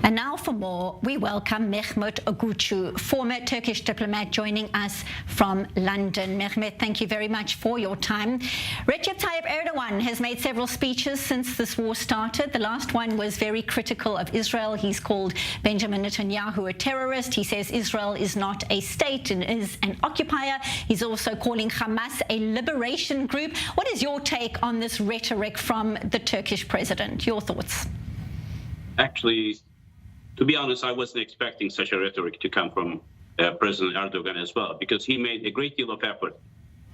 And now for more, we welcome Mehmet Ogutcu, former Turkish diplomat, joining us from London. Mehmet, thank you very much for your time. Recep Tayyip Erdogan has made several speeches since this war started. The last one was very critical of Israel. He's called Benjamin Netanyahu a terrorist. He says Israel is not a state and is an occupier. He's also calling Hamas a liberation group. What is your take on this rhetoric from the Turkish president? Your thoughts? Actually, to be honest, I wasn't expecting such a rhetoric to come from President Erdogan as well, because he made a great deal of effort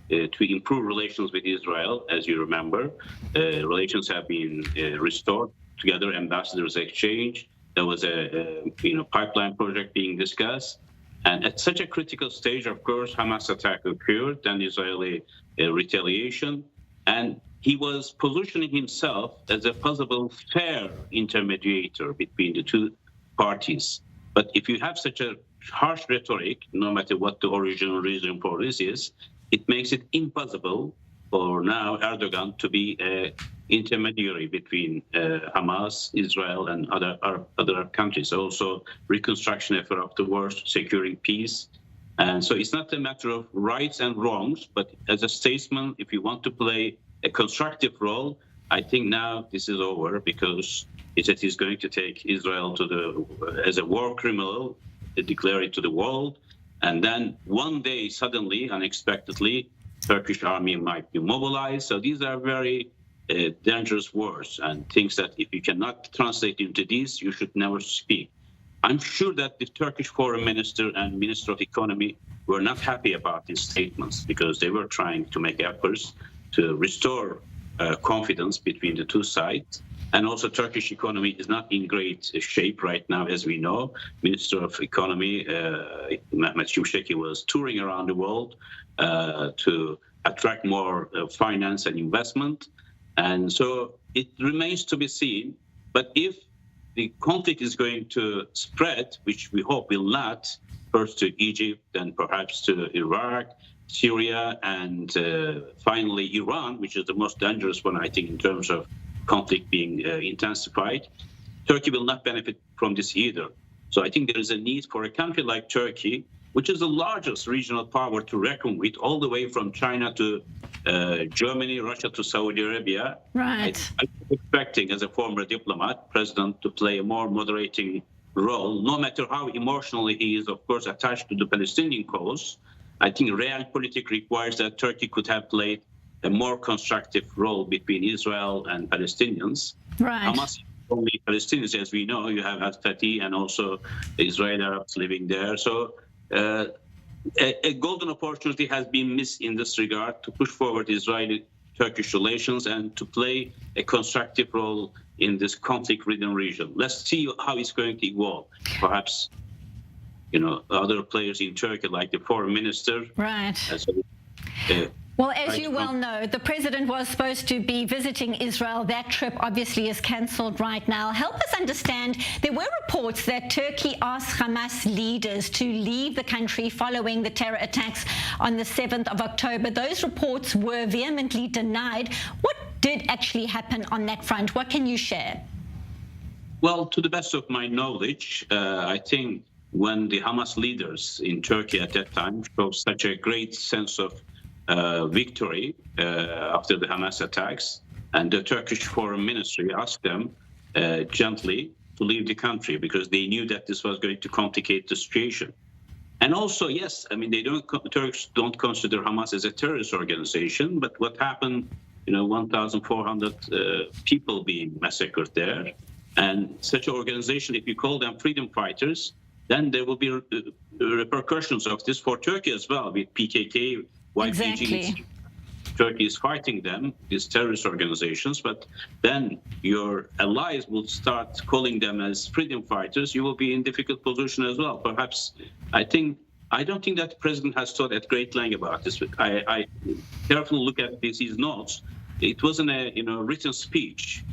to improve relations with Israel. As you remember, relations have been restored together, ambassadors exchange. There was a pipeline project being discussed. And at such a critical stage, of course, Hamas attack occurred, then Israeli retaliation. And he was positioning himself as a possible fair intermediator between the two parties. But if you have such a harsh rhetoric, no matter what the original reason for this is, it makes it impossible for now Erdogan to be an intermediary between Hamas, Israel, and other countries. Also, reconstruction effort after war, securing peace. And so it's not a matter of rights and wrongs, but as a statesman, if you want to play a constructive role, I think now this is over, because it is going to take Israel as a war criminal, declare it to the world, and then one day, suddenly, unexpectedly, Turkish army might be mobilized. So these are very dangerous words and things that if you cannot translate into these, you should never speak. I'm sure that the Turkish foreign minister and minister of economy were not happy about these statements, because they were trying to make efforts to restore confidence between the two sides. And also Turkish economy is not in great shape right now, as we know. Minister of Economy, Mehmet Ogutcu, was touring around the world to attract more finance and investment. And so it remains to be seen. But if the conflict is going to spread, which we hope will not, first to Egypt, then perhaps to Iraq, Syria, and finally Iran, which is the most dangerous one, I think, in terms of conflict being intensified, Turkey will not benefit from this either. So I think there is a need for a country like Turkey, which is the largest regional power to reckon with, all the way from China to Germany, Russia to Saudi Arabia. Right. I'm expecting, as a former diplomat, president to play a more moderating role, no matter how emotionally he is, of course, attached to the Palestinian cause. I think realpolitik requires that Turkey could have played a more constructive role between Israel and Palestinians. Right. Hamas, only Palestinians, as we know, you have Fatih and also the Israeli Arabs living there. So a golden opportunity has been missed in this regard to push forward Israeli-Turkish relations and to play a constructive role in this conflict-ridden region. Let's see how it's going to evolve. Perhaps, other players in Turkey, like the foreign minister. Right. Well, as you well know, the president was supposed to be visiting Israel. That trip obviously is cancelled right now. Help us understand, there were reports that Turkey asked Hamas leaders to leave the country following the terror attacks on the 7th of October. Those reports were vehemently denied. What did actually happen on that front? What can you share? Well, to the best of my knowledge, I think when the Hamas leaders in Turkey at that time showed such a great sense of victory after the Hamas attacks, and the Turkish foreign ministry asked them gently to leave the country, because they knew that this was going to complicate the situation. And also, yes, I mean, Turks don't consider Hamas as a terrorist organization, but what happened, 1,400 people being massacred there, and such an organization, if you call them freedom fighters, then there will be repercussions of this for Turkey as well, with PKK. Exactly. Turkey is fighting them, these terrorist organizations, but then your allies will start calling them as freedom fighters. You will be in difficult position as well. Perhaps, I don't think that the president has thought at great length about this. I carefully look at his notes. It wasn't a written speech.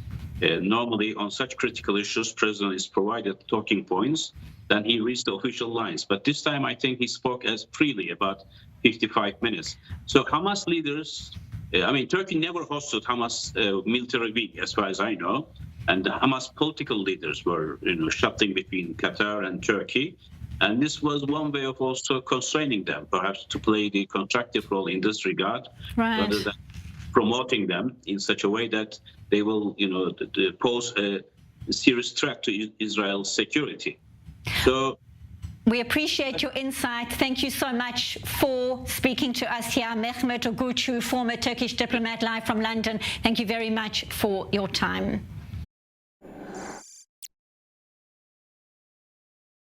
Normally, on such critical issues, president is provided talking points. Then he reads the official lines. But this time, I think he spoke as freely about 55 minutes. So Hamas leaders, Turkey never hosted Hamas military week, as far as I know. and the Hamas political leaders were, shuttling between Qatar and Turkey. And this was one way of also constraining them, perhaps to play the constructive role in this regard, rather than promoting them in such a way that they will, pose a serious threat to Israel's security. So we appreciate your insight. Thank you so much for speaking to us here. Mehmet Ogutcu, former Turkish diplomat, live from London. Thank you very much for your time.